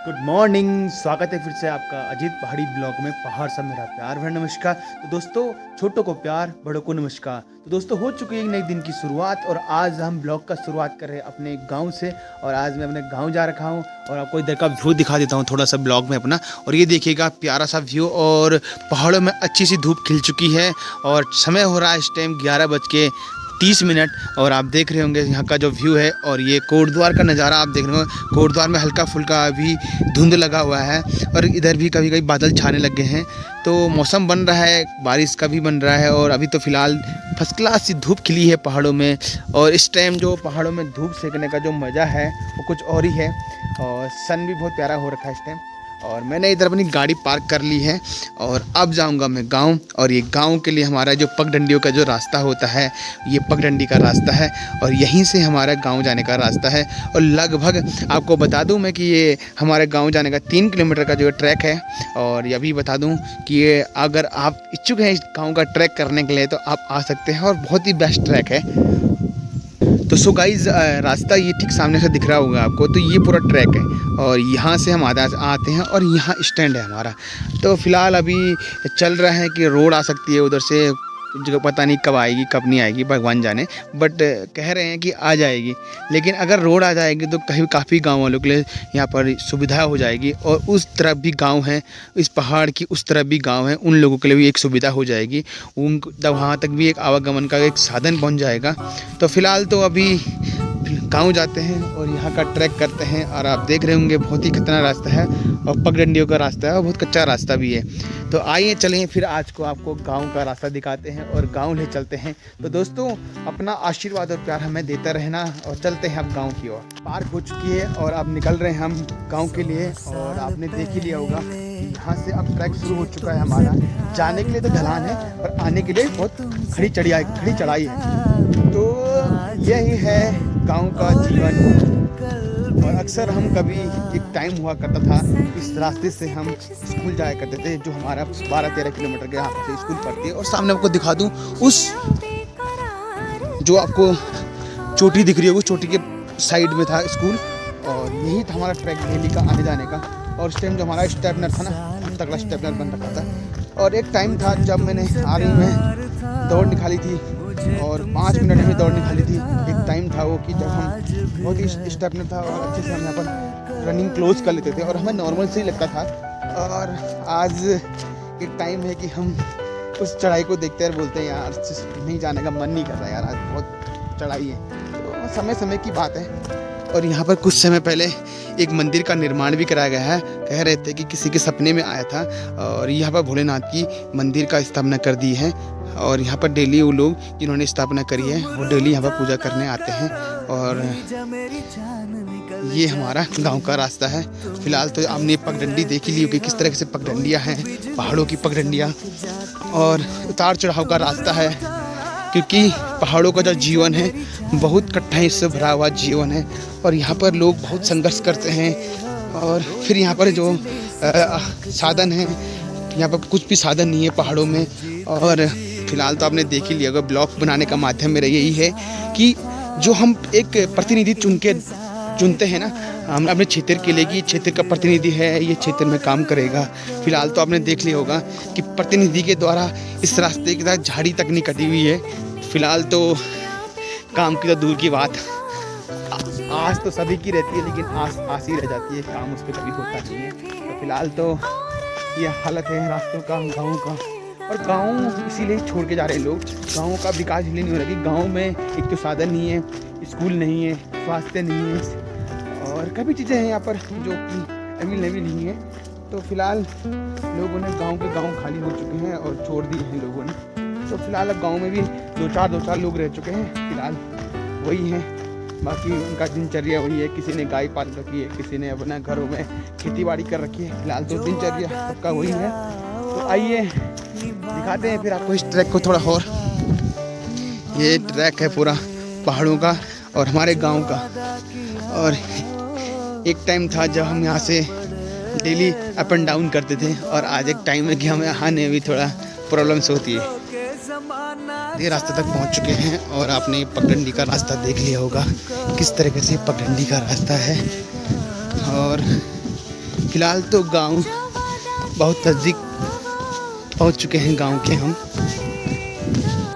Good morning. स्वागत है फिर से आपका अजीत पहाड़ी ब्लॉग में। पहाड़ सब मेरा प्यार भरा नमस्कार। तो दोस्तों, छोटों को प्यार, बड़ों को नमस्कार। तो दोस्तों, हो चुकी है एक नई दिन की शुरुआत और आज हम ब्लॉग का शुरुआत कर रहे हैं अपने गांव से। और आज मैं अपने गांव जा रखा हूं और आपको इधर का व्यू दिखा देता हूं थोड़ा सा ब्लॉग में अपना। और ये देखिएगा प्यारा सा व्यू, और पहाड़ों में अच्छी सी धूप खिल चुकी है और समय हो रहा है इस टाइम 11:30। और आप देख रहे होंगे यहाँ का जो व्यू है। और ये कोटद्वार का नज़ारा आप देख रहे हो। कोटद्वार में हल्का फुल्का अभी धुंध लगा हुआ है और इधर भी कभी कभी बादल छाने लगे हैं। तो मौसम बन रहा है, बारिश का भी बन रहा है। और अभी तो फ़िलहाल फर्स्ट क्लास सी धूप खिली है पहाड़ों में। और इस टाइम जो पहाड़ों में धूप सेकने का जो मज़ा है वो कुछ और ही है। और सन भी बहुत प्यारा हो रखा है इस टाइम। और मैंने इधर अपनी गाड़ी पार्क कर ली है और अब जाऊंगा मैं गांव। और ये गांव के लिए हमारा जो पगडंडियों का जो रास्ता होता है, ये पगडंडी का रास्ता है और यहीं से हमारा गांव जाने का रास्ता है। और लगभग आपको बता दूं मैं कि ये हमारे गांव जाने का 3 किलोमीटर का जो ट्रैक है। और ये भी बता दूं कि ये अगर आप इच्छुक हैं इस गाँव का ट्रैक करने के लिए तो आप आ सकते हैं और बहुत ही बेस्ट ट्रैक है। तो सो गाइज़, रास्ता ये ठीक सामने से दिख रहा होगा आपको। तो ये पूरा ट्रैक है और यहाँ से हम आते हैं और यहाँ स्टैंड है हमारा। तो फ़िलहाल अभी चल रहा है कि रोड आ सकती है उधर से, जो पता नहीं कब आएगी कब नहीं आएगी भगवान जाने। बट कह रहे हैं कि आ जाएगी। लेकिन अगर रोड आ जाएगी तो कहीं काफ़ी गांव वालों के लिए यहाँ पर सुविधा हो जाएगी। और उस तरफ भी गांव है, इस पहाड़ की उस तरफ भी गांव है, उन लोगों के लिए भी एक सुविधा हो जाएगी। उनको वहाँ तक भी एक आवागमन का एक साधन बन जाएगा। तो फ़िलहाल तो अभी गांव जाते हैं और यहाँ का ट्रैक करते हैं। और आप देख रहे होंगे बहुत ही खतरनाक रास्ता है और पगडंडियों का रास्ता है और बहुत कच्चा रास्ता भी है। तो आइए चलें फिर आज को आपको गांव का रास्ता दिखाते हैं और गांव ले चलते हैं। तो दोस्तों, अपना आशीर्वाद और प्यार हमें देता रहना और चलते हैं अब गांव की ओर। पार्क हो चुकी है और अब निकल रहे हैं हम गाँव के लिए। और आपने देख ही लिया होगा कि यहाँ से अब ट्रैक शुरू हो चुका है हमारा। जाने के लिए तो ढलान है और आने के लिए बहुत खड़ी चढ़ाई है। तो यही है गांव का जीवन। और अक्सर हम कभी एक टाइम हुआ करता था इस रास्ते से हम स्कूल जाया करते थे, जो हमारा 12-13 किलोमीटर के यहाँ से स्कूल पड़ती है। और सामने आपको दिखा दूँ, उस जो आपको चोटी दिख रही है, उस चोटी के साइड में था स्कूल। और यही था हमारा ट्रैक डेली का आने जाने का। और उस टाइम जो हमारा स्टेपनर था ना, तगड़ा स्टेपनर बन रखा था। और एक टाइम था जब मैंने आर्मी में दौड़ निकाली थी और 5 मिनट में दौड़ निकाली थी। एक टाइम था वो कि जब हम बहुत ही स्टेपनर था और अच्छे से हम यहाँ पर रनिंग क्लोज कर लेते थे और हमें नॉर्मल से ही लगता था। और आज एक टाइम है कि हम उस चढ़ाई को देखते हैं और बोलते हैं यार नहीं जाने का मन नहीं कर रहा यार, आज बहुत चढ़ाई है। तो समय समय की बात है। और यहाँ पर कुछ समय पहले एक मंदिर का निर्माण भी कराया गया है। कह रहे थे कि किसी के सपने में आया था और यहाँ पर भोलेनाथ की मंदिर का स्थापना कर दी है। और यहाँ पर डेली वो लोग जिन्होंने स्थापना करी है वो डेली यहाँ पर पूजा करने आते हैं। और ये हमारा गांव का रास्ता है। फिलहाल तो आपने पगडंडी देख ही ली होगी, किस तरह से पगडंडियाँ हैं, पहाड़ों की पगडंडियाँ। और उतार चढ़ाव का रास्ता है क्योंकि पहाड़ों का जो जीवन है बहुत कठिनाई से भरा हुआ जीवन है। और यहाँ पर लोग बहुत संघर्ष करते हैं। और फिर यहाँ पर जो साधन है, यहाँ पर कुछ भी साधन नहीं है पहाड़ों में। और फिलहाल तो आपने देख ही लिया होगा, ब्लॉग बनाने का माध्यम मेरा यही है कि जो हम एक प्रतिनिधि चुनते हैं ना, हम अपने क्षेत्र के लिए कि क्षेत्र का प्रतिनिधि है, ये क्षेत्र में काम करेगा। फिलहाल तो आपने देख लिया होगा कि प्रतिनिधि के द्वारा इस रास्ते के साथ झाड़ी तक नहीं कटी हुई है। फिलहाल तो काम की तो दूर की बात, आस तो सभी की रहती है लेकिन आस ही रह जाती है, काम उस पर कभी होता नहीं है। तो फिलहाल तो ये हालत है रास्तों का, गाँव का। और गांव इसीलिए छोड़ के जा रहे हैं लोग। गांव का विकास इसलिए नहीं हो रहा कि गांव में एक तो साधन नहीं है, स्कूल नहीं है, स्वास्थ्य नहीं है और काफ़ी चीज़ें हैं यहाँ पर जो कि अवेलेबल नहीं है। तो फिलहाल लोगों ने गांव खाली हो चुके हैं और छोड़ दिए हैं लोगों ने। तो फिलहाल अब गांव में भी दो चार लोग रह चुके हैं। फिलहाल वही हैं, बाकी उनका दिनचर्या वही है। किसी ने गाय पाल रखी है, किसी ने अपना घरों में खेती बाड़ी कर रखी है। फिलहाल तो दिनचर्या सबका वही है। तो आइए दिखाते हैं फिर आपको इस ट्रैक को थोड़ा और। ये ट्रैक है पूरा पहाड़ों का और हमारे गांव का। और एक टाइम था जब हम यहाँ से डेली अप एंड डाउन करते थे और आज एक टाइम है कि हमें आने में भी थोड़ा प्रॉब्लम्स होती है। ये रास्ते तक पहुँच चुके हैं और आपने पगडंडी का रास्ता देख लिया होगा किस तरीके से पगडंडी का रास्ता है। और फिलहाल तो गांव बहुत नज़दीक पहुंच चुके हैं गांव के हम।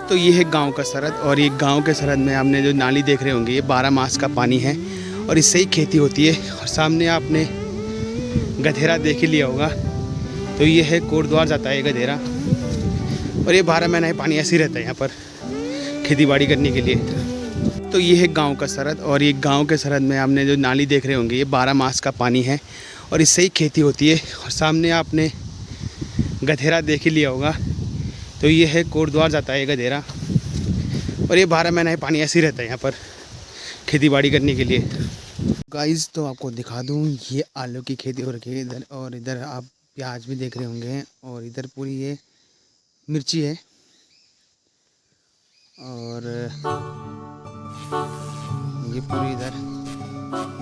तो ये है गांव का सरहद और ये गांव के सरहद में आपने जो नाली देख रहे होंगे ये 12 मास का पानी है और इससे ही खेती होती है। और सामने आपने गधेरा देख ही लिया होगा, तो ये है कोटद्वार जाता है ये गधेरा और ये 12 महीना पानी ऐसे ही रहता है यहाँ पर खेती बाड़ी करने के लिए। तो ये है गांव का सरहद और ये गांव के सरहद में आपने जो नाली देख रहे होंगे ये 12 मास का पानी है और इससे ही खेती होती है। और सामने आपने गधेरा देख ही लिया होगा, तो ये है कोटद्वार जाता है ये गधेरा और ये 12 महीना पानी ऐसे ही रहता है यहाँ पर खेती बाड़ी करने के लिए। गाइस तो आपको दिखा दूँ, ये आलू की खेती हो रखी है इधर, और इधर आप प्याज भी देख रहे होंगे और इधर पूरी ये मिर्ची है और ये पूरी इधर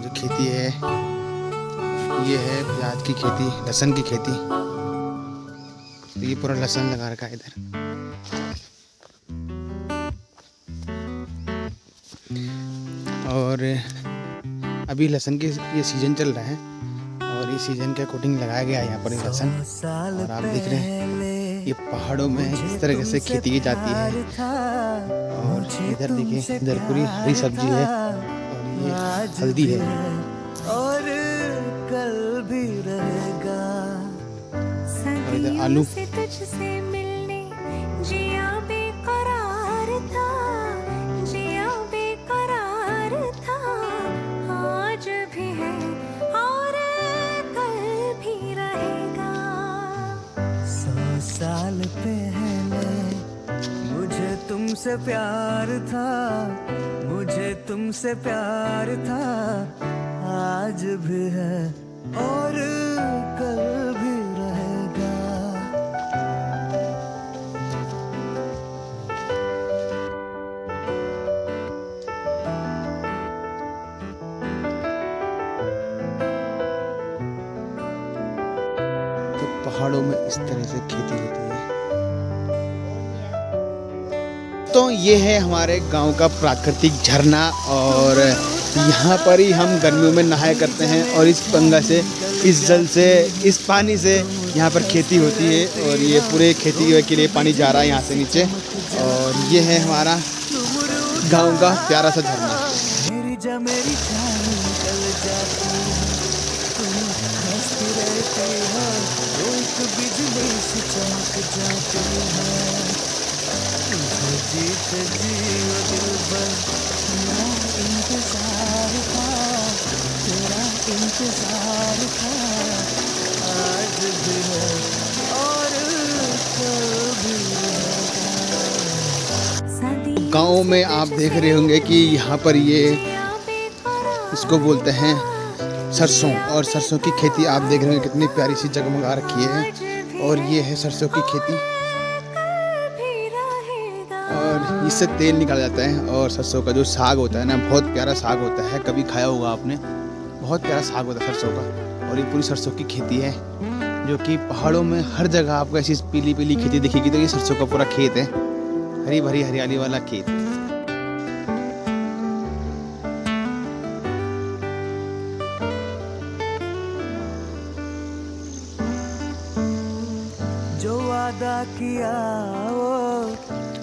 जो खेती है ये है प्याज की खेती, लहसुन की खेती। तो ये पूरा लहसुन लगा रखा है इधर। और अभी लहसुन की ये सीज़न चल रहा है और ये सीज़न के अकॉर्डिंग लगाया गया है यहाँ पर लहसुन। और आप देख रहे हैं ये पहाड़ों में इस तरह से खेती की जाती है। और इधर देखिए इधर पूरी हरी सब्जी है और ये हल्दी है और कल भी रहेगा। और इधर आलू। साल पहले मुझे तुमसे प्यार था, मुझे तुमसे प्यार था, आज भी है और कल भी रहेगा। तो पहाड़ों में इस तरह से खेती होती है। तो ये है हमारे गांव का प्राकृतिक झरना और यहाँ पर ही हम गर्मियों में नहाया करते हैं और इस गंगा से, इस जल से, इस पानी से यहाँ पर खेती होती है। और ये पूरे खेती के लिए पानी जा रहा है यहाँ से नीचे। और ये है हमारा गांव का प्यारा सा झरना। इंतजार था आज भी है और कल भी रहेगा। गाँव में आप देख रहे होंगे कि यहाँ पर ये इसको बोलते हैं सरसों, और सरसों की खेती आप देख रहे होंगे कितनी प्यारी सी जगमगा रखी है। और ये है सरसों की खेती और इससे तेल निकाला जाता है। और सरसों का जो साग होता है ना, बहुत प्यारा साग होता है, कभी खाया होगा आपने, बहुत प्यारा साग होता है सरसों का। और ये पूरी सरसों की खेती है जो कि पहाड़ों में हर जगह आपको ऐसी पीली पीली खेती दिखेगी। तो ये सरसों का पूरा खेत है, हरी भरी हरियाली वाला खेत। जो वादा किया वो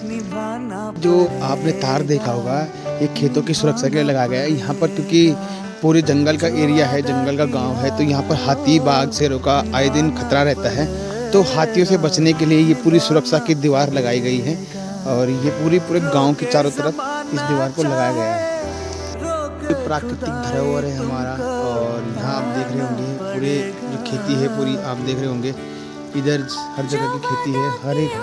निभाना। जो आपने तार देखा होगा ये खेतों की सुरक्षा के लिए लगाया गया है यहाँ पर, क्योंकि पूरे जंगल का एरिया है, जंगल का गांव है। तो यहाँ पर हाथी, बाघ, शेरों का आए दिन खतरा रहता है। तो हाथियों से बचने के लिए ये पूरी सुरक्षा की दीवार लगाई गई है और ये पूरे गांव के चारों तरफ इस दीवार को लगाया गया है। ये प्राकृतिक धरोहर है हमारा। और यहाँ आप देख रहे होंगे पूरे जो खेती है पूरी आप देख रहे होंगे, इधर हर जगह की खेती है, हर एक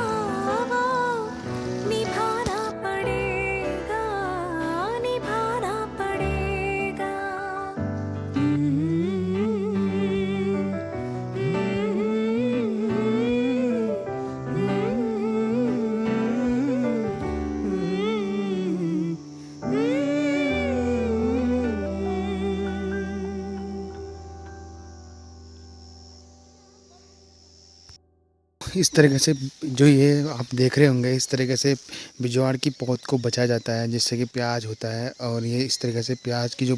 इस तरीके से जो ये आप देख रहे होंगे, इस तरीके से बिजवाड़ की पौध को बचाया जाता है जिससे कि प्याज होता है। और ये इस तरीके से प्याज की जो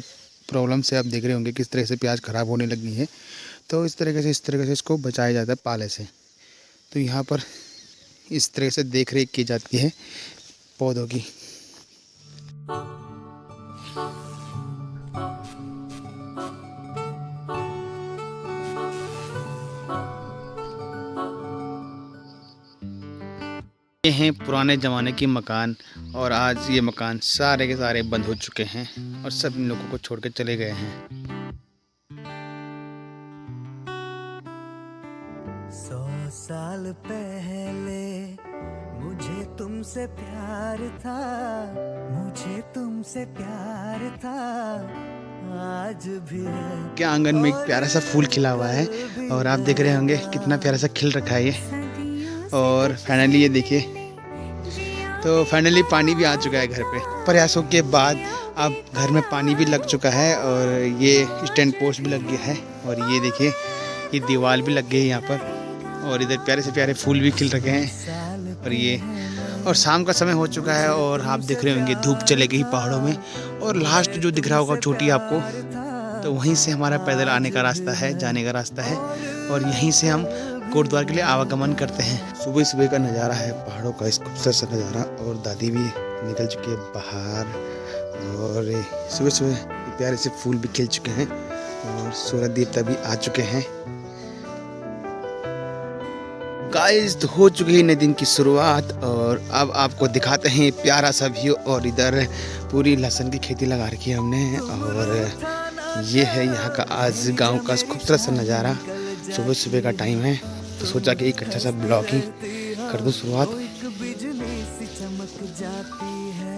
प्रॉब्लम से आप देख रहे होंगे किस तरह से प्याज ख़राब होने लगी है। तो इस तरीके से इसको बचाया जाता है पाले से। तो यहाँ पर इस तरह से देख रेख की जाती है पौधों की। ये हैं पुराने ज़माने के मकान और आज ये मकान सारे के सारे बंद हो चुके हैं और सब इन लोगों को छोड़ के चले गए हैं। 100 साल पहले मुझे तुमसे प्यार था, मुझे तुमसे प्यार था, आज भी है। क्या आंगन में एक प्यारा सा फूल खिला हुआ है और आप देख रहे होंगे कितना प्यारा सा खिल रखा है ये। और फाइनली ये देखिए, तो फाइनली पानी भी आ चुका है घर पे। प्रयासों के बाद अब घर में पानी भी लग चुका है और ये स्टैंड पोस्ट भी लग गया है। और ये देखिए, ये दीवार भी लग गई है यहाँ पर और इधर प्यारे से प्यारे फूल भी खिल रखे हैं। और ये और शाम का समय हो चुका है और आप देख रहे होंगे धूप चले गई पहाड़ों में। और लास्ट जो दिख रहा होगा चोटी आपको, तो वहीं से हमारा पैदल आने का रास्ता है, जाने का रास्ता है। और यहीं से हम गुरुद्वारा के लिए आवागमन करते हैं। सुबह सुबह का नज़ारा है पहाड़ों का, इस खूबसूरत सा नज़ारा। और दादी भी निकल चुकी है बाहर और सुबह सुबह प्यारे से फूल भी खिल चुके हैं और सूरज देवता भी आ चुके हैं। गाइस, तो हो चुकी है नए दिन की शुरुआत और अब आपको दिखाते हैं प्यारा सा व्यू। और इधर पूरी लहसुन की खेती लगा रखी है हमने और ये है यहाँ का आज गांव का खूबसूरत सा नज़ारा। सुबह सुबह का टाइम है तो सोचा कि एक अच्छा सा ब्लॉग ही कर दूं शुरुआत। एक बिजली सी चमक जाती है,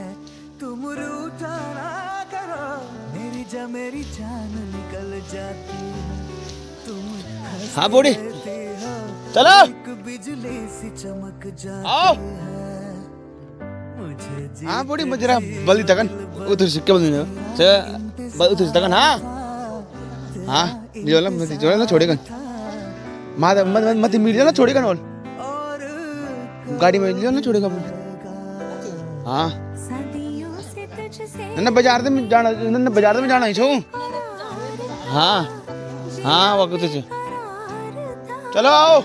तुम रूठा ना करो, मेरी जान निकल जाती है, तुम हाँ बूढ़ी, चलो एक बिजली सी चमक जाती आओ। है, मुझे हाँ बूढ़ी, मजरा बल्दी तकन उधर से क्या बोलने उधर से तकन। हाँ हाँ जो ना छोड़ेगा मत मत मत मिल जाना, छोड़ेगा ना गाड़ी में लियो ना, छोड़ेगा। हाँ ना बाजार में जाना, ना बाजार में जाना ही छो। हाँ हाँ वो कुछ चलो आओ।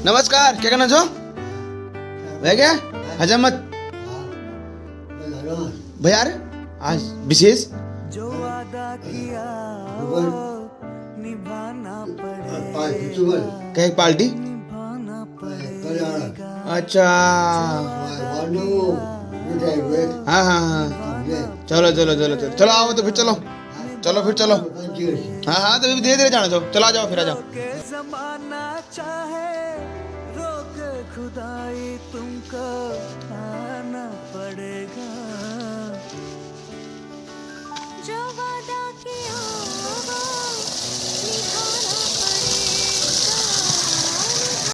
नमस्कार, क्या करना छो भैया? क्या हजमत भैया आज विशेष जो वादा किया वो निभाना पड़ेगा, क्या पार्टी? निभाना पड़ेगा। अच्छा हाँ हाँ हाँ, चलो चलो चलो चलो चलो आओ तो फिर चलो चलो फिर चलो। हाँ हाँ, तो धीरे धीरे जाना छो, चला जाओ फिर आ जाओ। ज़माना चाहे रोक खुदाई तुमको आना पड़ेगा।